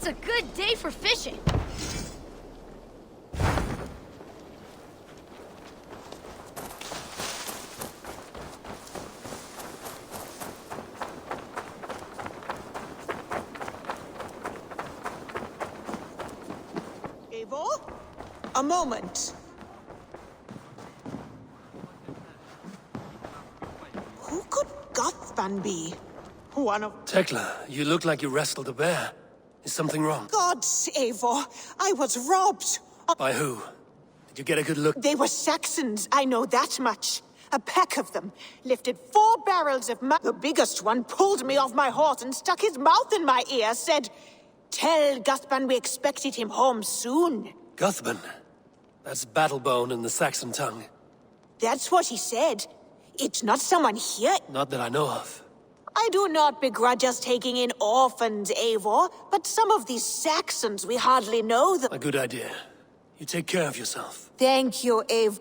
a good day for fishing. Eivor? A moment. Who could Gothban be? One of... Tekla, you look like you wrestled a bear. Is something wrong? Gods, Eivor! I was robbed! By who? Did you get a good look? They were Saxons, I know that much. A pack of them lifted 4 barrels of The biggest one pulled me off my horse and stuck his mouth in my ear, said, "Tell Guthban we expected him home soon." Guthban? That's Battlebone in the Saxon tongue. That's what he said. It's not someone here. Not that I know of. I do not begrudge us taking in orphans, Eivor, but some of these Saxons we hardly know them. A good idea. You take care of yourself. Thank you, Eivor.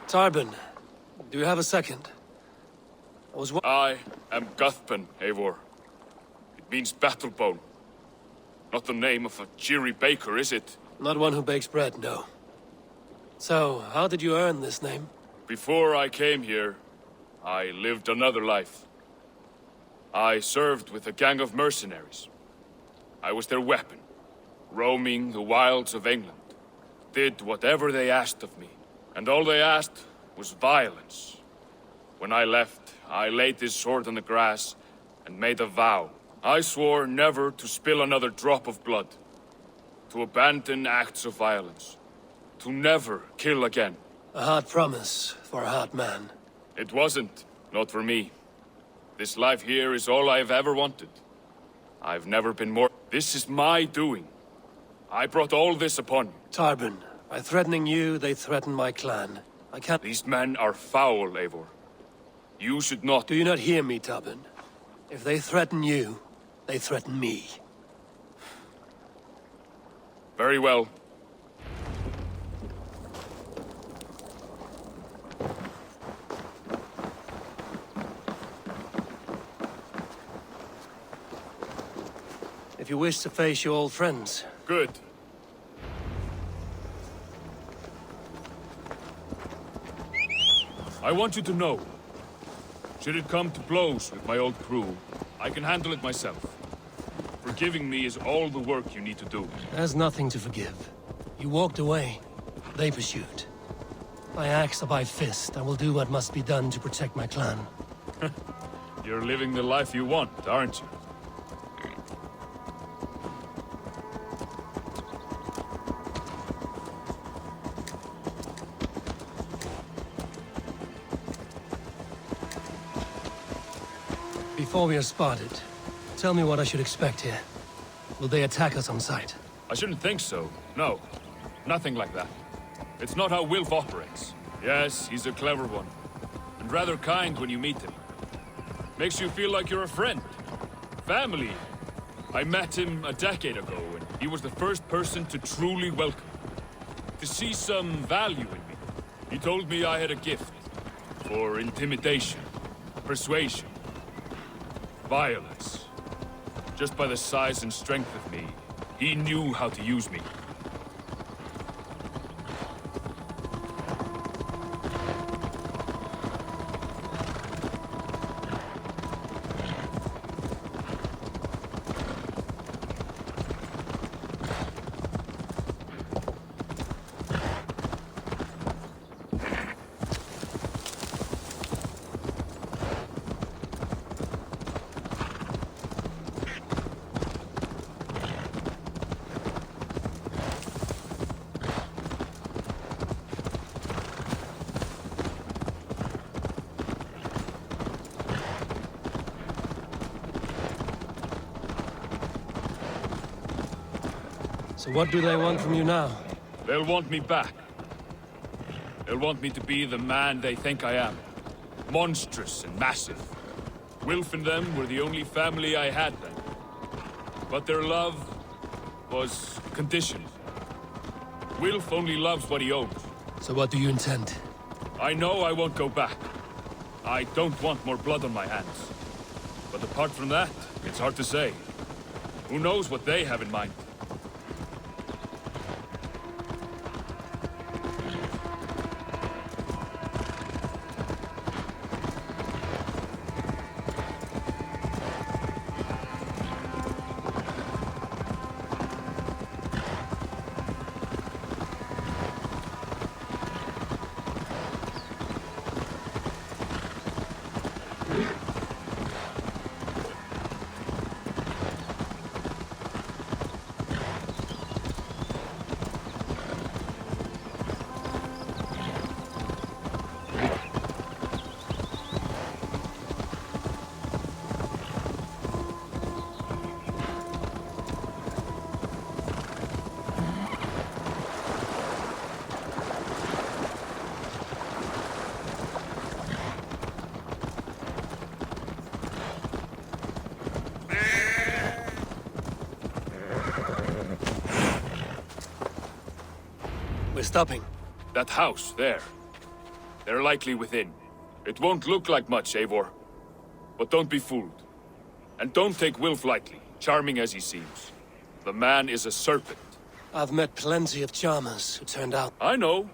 Tarbin, do you have a second? I am Guthban, Eivor. It means Battlebone. Not the name of a cheery baker, is it? Not one who bakes bread, no. So, how did you earn this name? Before I came here, I lived another life. I served with a gang of mercenaries. I was their weapon, roaming the wilds of England. Did whatever they asked of me. And all they asked was violence. When I left, I laid this sword on the grass and made a vow. I swore never to spill another drop of blood, to abandon acts of violence, to never kill again. A hard promise for a hard man. It wasn't, not for me. This life here is all I've ever wanted. I've never been more... This is my doing. I brought all this upon you. Tarbin, by threatening you, they threaten my clan. I can't... These men are foul, Eivor. You should not... Do you not hear me, Tarbin? If they threaten you, they threaten me. Very well. If you wish to face your old friends... Good. I want you to know, should it come to blows with my old crew, I can handle it myself. Forgiving me is all the work you need to do. There's nothing to forgive. You walked away. They pursued. By axe or by fist, I will do what must be done to protect my clan. You're living the life you want, aren't you? Before we are spotted, tell me what I should expect here. Will they attack us on sight? I shouldn't think so. No. Nothing like that. It's not how Wilf operates. Yes, he's a clever one. And rather kind when you meet him. Makes you feel like you're a friend. Family. I met him a decade ago, and he was the first person to truly welcome me. To see some value in me. He told me I had a gift. For intimidation. Persuasion. Violence. Just by the size and strength of me, he knew how to use me. So what do they want from you now? They'll want me back. They'll want me to be the man they think I am. Monstrous and massive. Wilf and them were the only family I had then. But their love was conditioned. Wilf only loves what he owns. So what do you intend? I know I won't go back. I don't want more blood on my hands. But apart from that, it's hard to say. Who knows what they have in mind? We're stopping. That house, there. They're likely within. It won't look like much, Eivor. But don't be fooled. And don't take Wilf lightly, charming as he seems. The man is a serpent. I've met plenty of charmers who turned out... I know.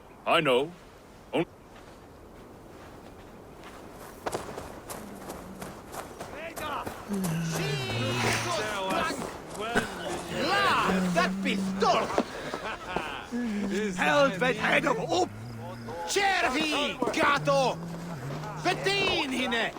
Dat pistool! Helvete head op! Chervi, gato! Verdien hinne!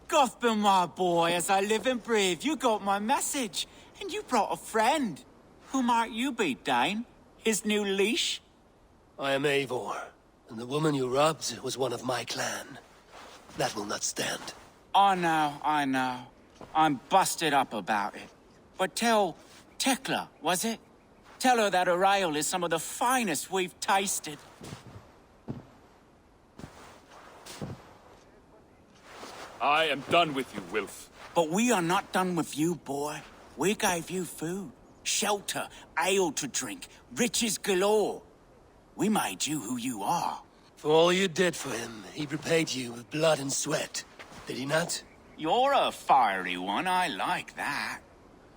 Gotham, my boy, as I live and breathe, you got my message. And you brought a friend. Who might you be, Dane? His new leash? I am Eivor, and the woman you robbed was one of my clan. That will not stand. I know. I'm busted up about it. But tell Tekla, was it? Tell her that her ale is some of the finest we've tasted. I am done with you, Wilf. But we are not done with you, boy. We gave you food, shelter, ale to drink, riches galore. We made you who you are. For all you did for him, he repaid you with blood and sweat. Did he not? You're a fiery one, I like that.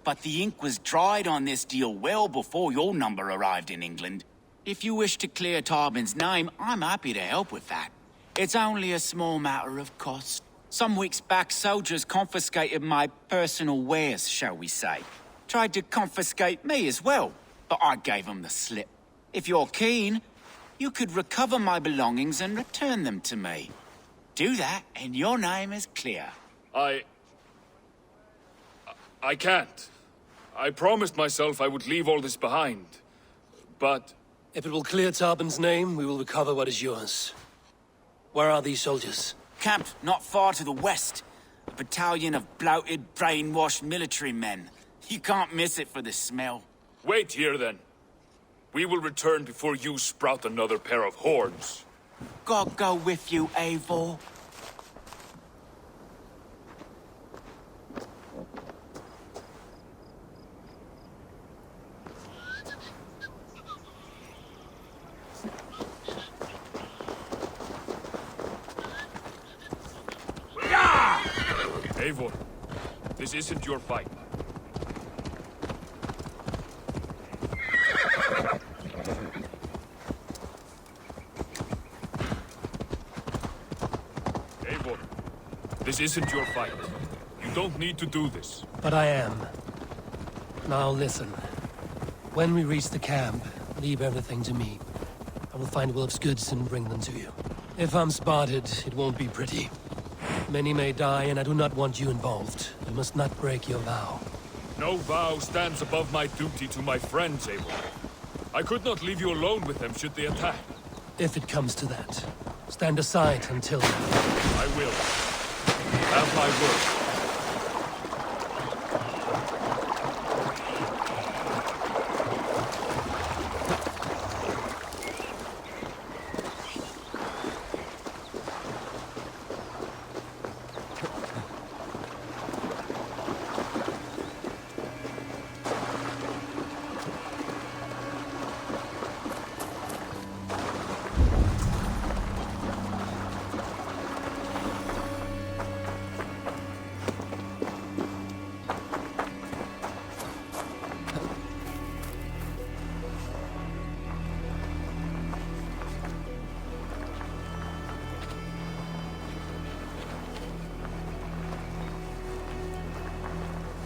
But the ink was dried on this deal well before your number arrived in England. If you wish to clear Tarbin's name, I'm happy to help with that. It's only a small matter of cost. Some weeks back, soldiers confiscated my personal wares, shall we say. Tried to confiscate me as well, but I gave them the slip. If you're keen, you could recover my belongings and return them to me. Do that, and your name is clear. I can't. I promised myself I would leave all this behind. But... If it will clear Tarbin's name, we will recover what is yours. Where are these soldiers? Camped not far to the west. A battalion of bloated, brainwashed military men. You can't miss it for the smell. Wait here, then. We will return before you sprout another pair of horns. God go with you, Eivor. Eivor, this isn't your fight. Eivor, this isn't your fight. You don't need to do this. But I am. Now listen. When we reach the camp, leave everything to me. I will find Wilf's goods and bring them to you. If I'm spotted, it won't be pretty. Many may die, and I do not want you involved. You must not break your vow. No vow stands above my duty to my friends, Eivor. I could not leave you alone with them should they attack. If it comes to that, stand aside until then. I will. Have my word.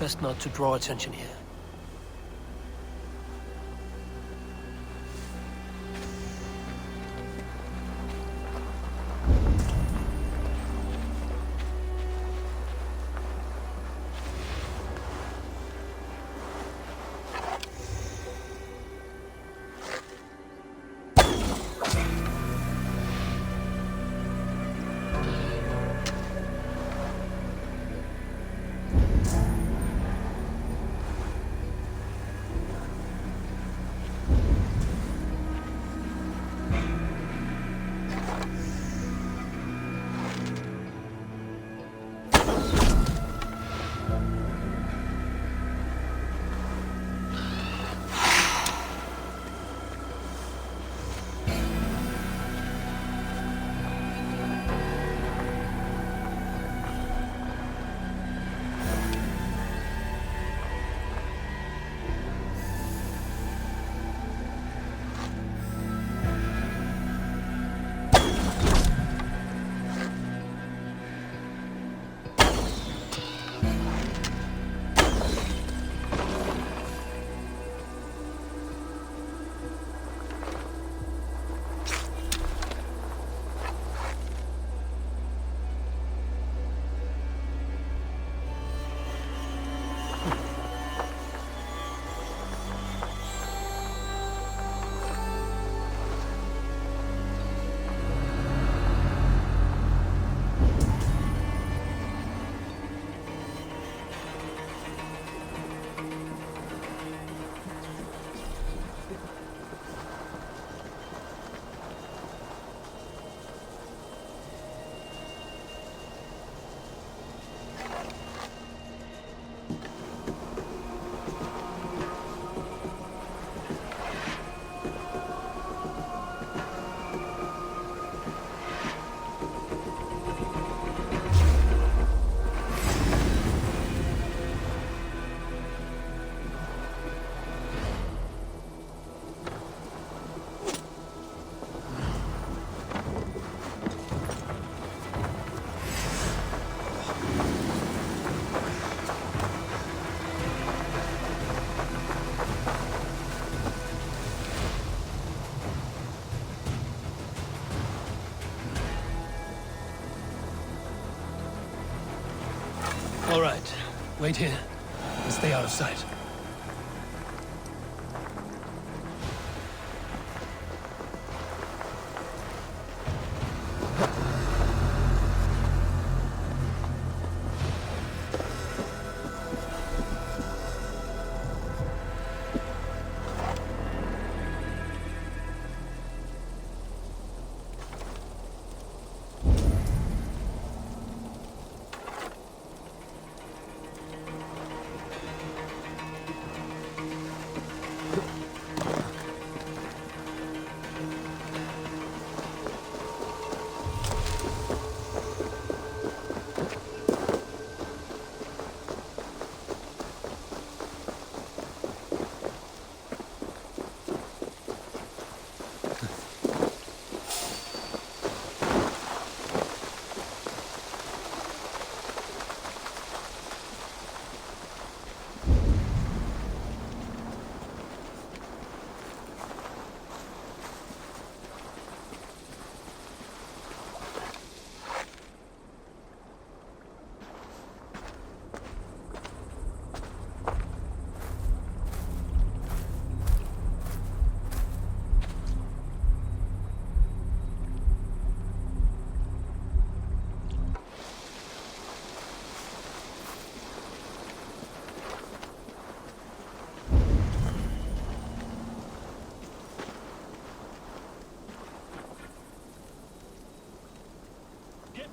Best not to draw attention here. All right. Wait here and stay out of sight.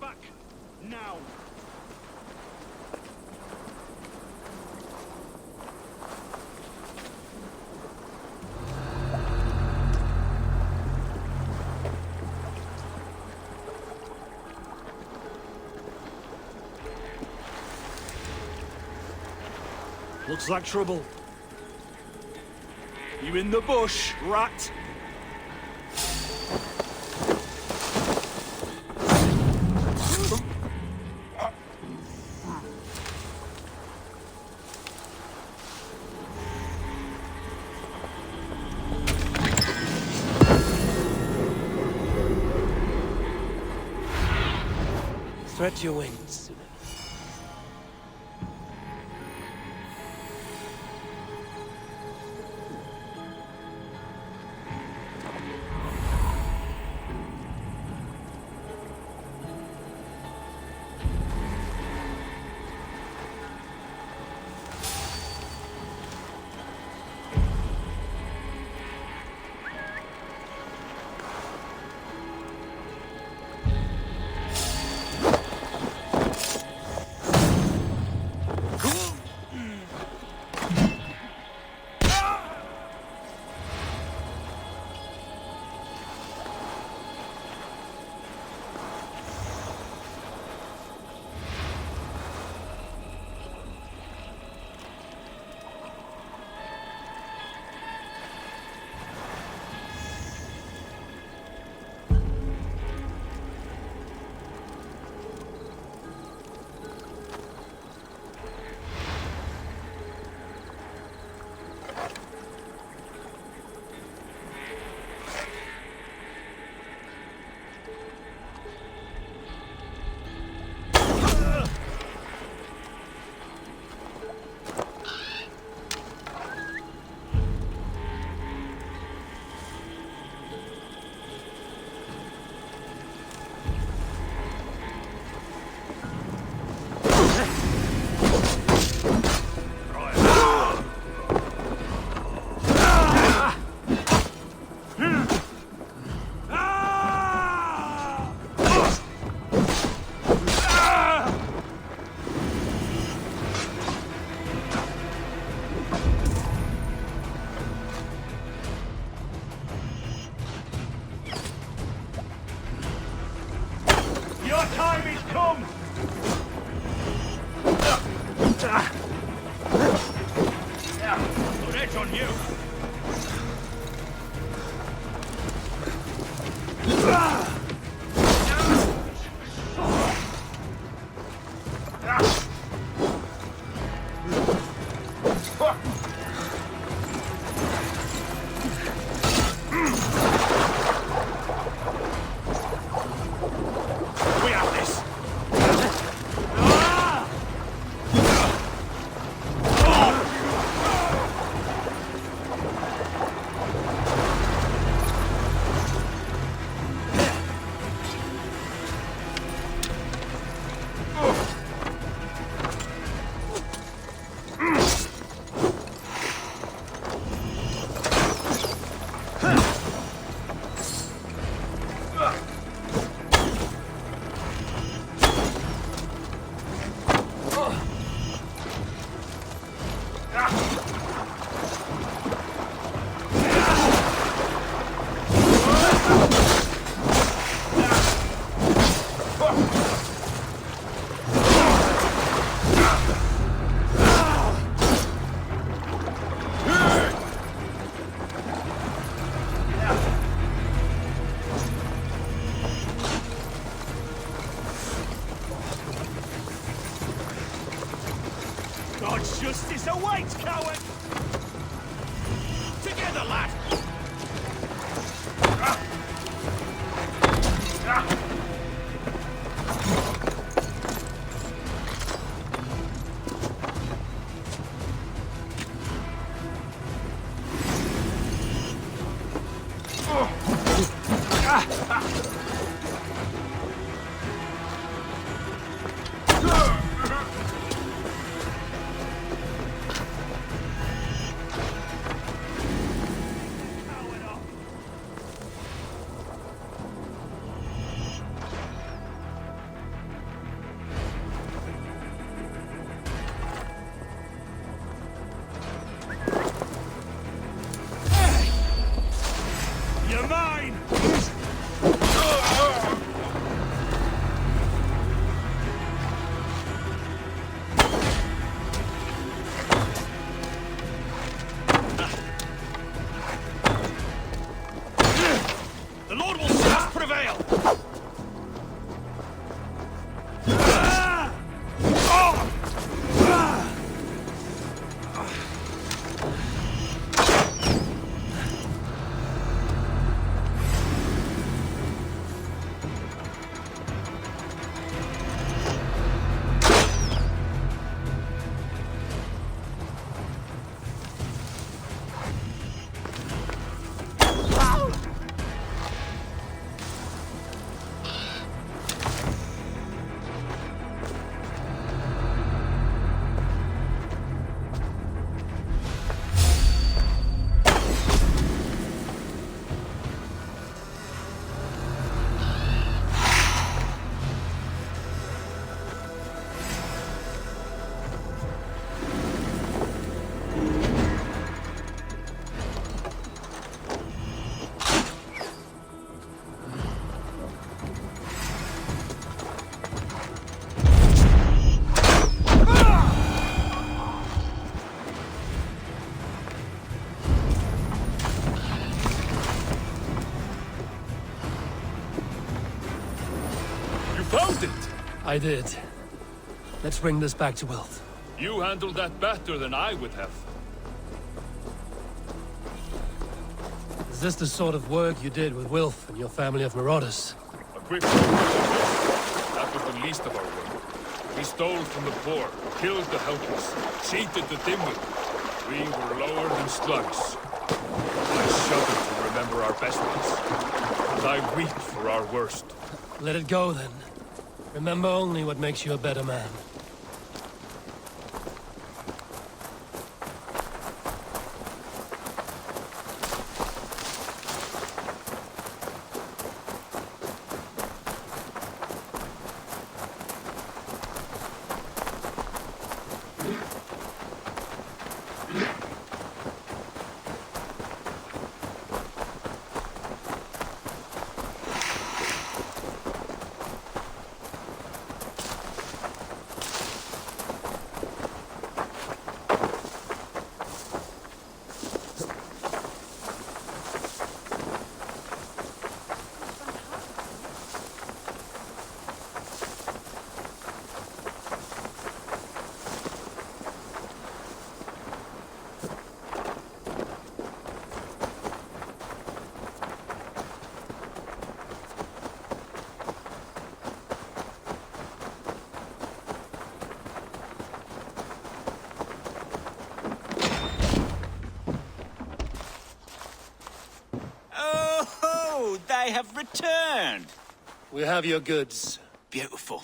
back. Now. Looks like trouble. You in the bush, rat? Stretch your wings. Your time is come! Good edge on you! We have this! God's justice awaits, coward! Together, lad! found it! I did. Let's bring this back to Wilf. You handled that better than I would have. Is this the sort of work you did with Wilf and your family of marauders? A quick that was the least of our work. We stole from the poor, killed the helpless, cheated the dimwit. We were lower than slugs. I shudder to remember our best ones, and I weep for our worst. Let it go, then. Remember only what makes you a better man. They have returned. We have your goods. Beautiful.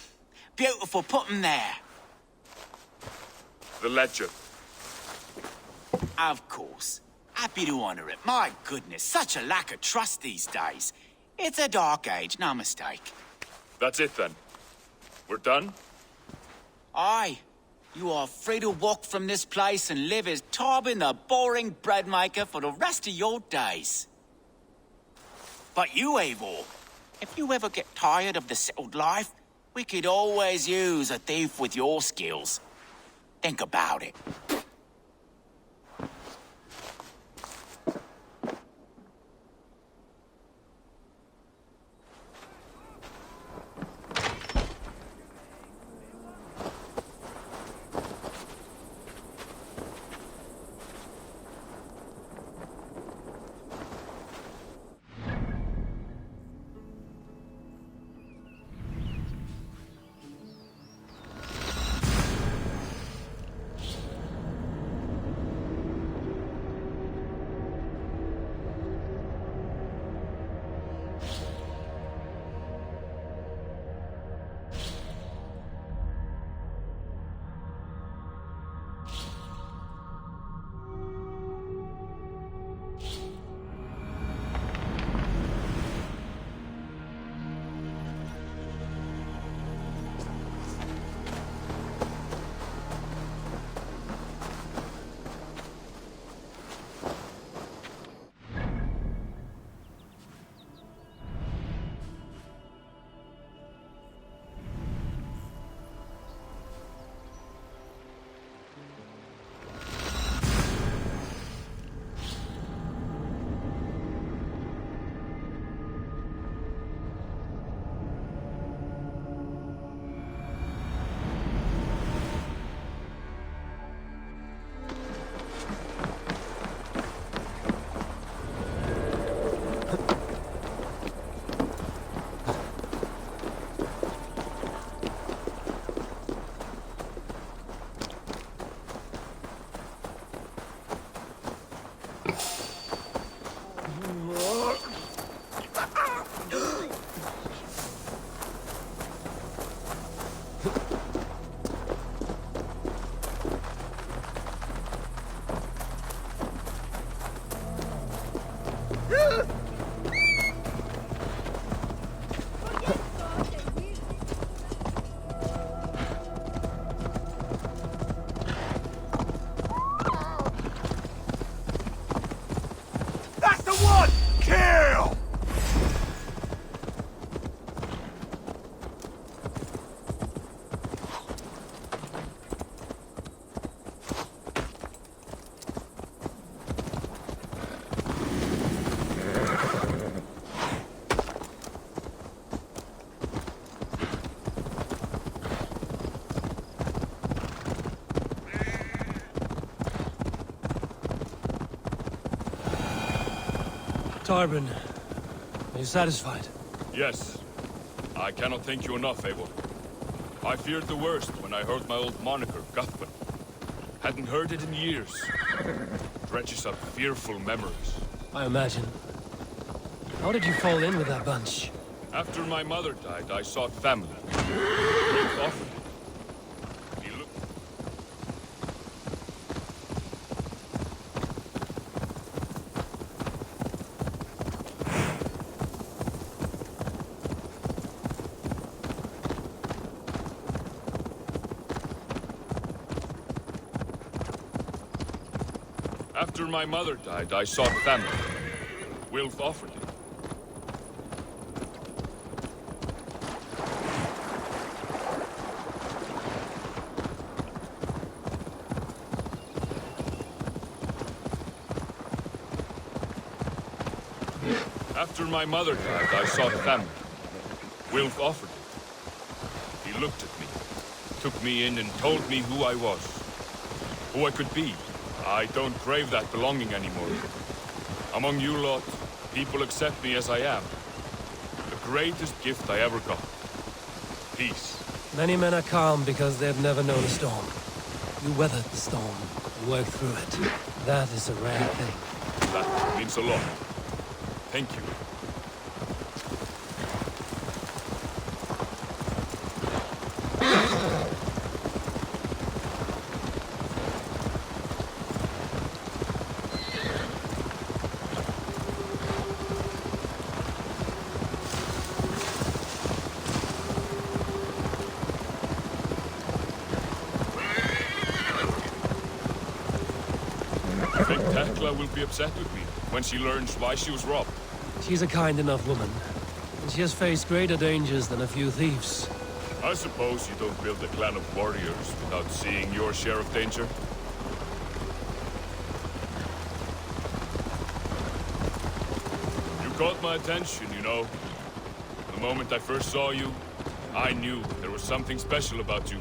Beautiful. Put them there. The ledger. Of course. Happy to honor it. My goodness, such a lack of trust these days. It's a dark age, no mistake. That's it then. We're done? Aye. You are free to walk from this place and live as Tarbin the boring bread maker for the rest of your days. But you, Eivor, if you ever get tired of the settled life, we could always use a thief with your skills. Think about it. Tarbin, are you satisfied? Yes. I cannot thank you enough, Eivor. I feared the worst when I heard my old moniker, Guthman. Hadn't heard it in years. Dredges up fearful memories. I imagine. How did you fall in with that bunch? After my mother died, I sought family. Both offered it. He looked... After my mother died, I sought family. Wilf offered it. After my mother died, I sought family. Wilf offered it. He looked at me, took me in and told me who I was. Who I could be. I don't crave that belonging anymore. Among you lot, people accept me as I am. The greatest gift I ever got. Peace. Many men are calm because they've never known a storm. You weathered the storm and worked through it. That is a rare thing. That means a lot. Thank you. I think Tekla will be upset with me when she learns why she was robbed. She's a kind enough woman, and she has faced greater dangers than a few thieves. I suppose you don't build a clan of warriors without seeing your share of danger? You caught my attention, you know. The moment I first saw you, I knew there was something special about you.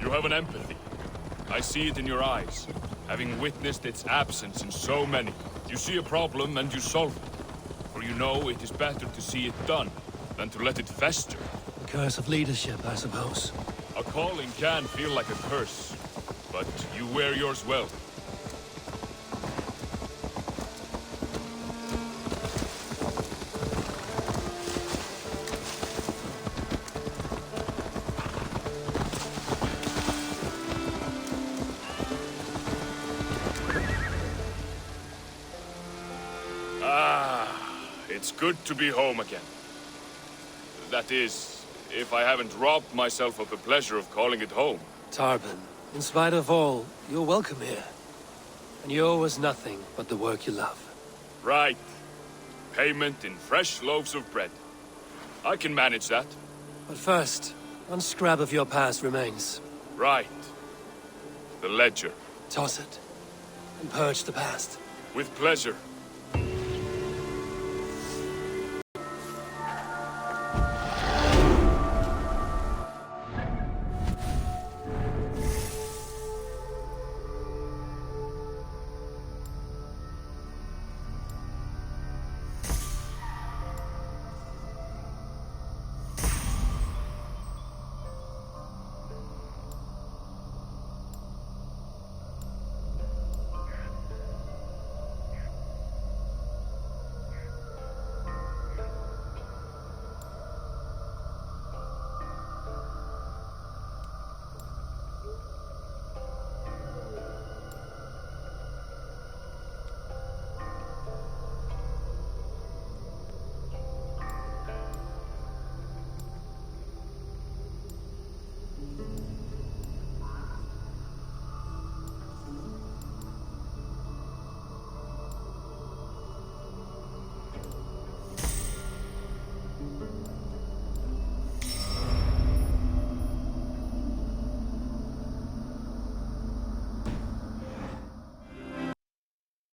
You have an empathy. I see it in your eyes, having witnessed its absence in so many. You see a problem and you solve it. For you know it is better to see it done than to let it fester. The curse of leadership, I suppose. A calling can feel like a curse, but you wear yours well. It's good to be home again. That is, if I haven't robbed myself of the pleasure of calling it home. Tarbin, in spite of all, you're welcome here. And you owe us nothing but the work you love. Right. Payment in fresh loaves of bread. I can manage that. But first, one scrap of your past remains. Right. The ledger. Toss it, and purge the past. With pleasure.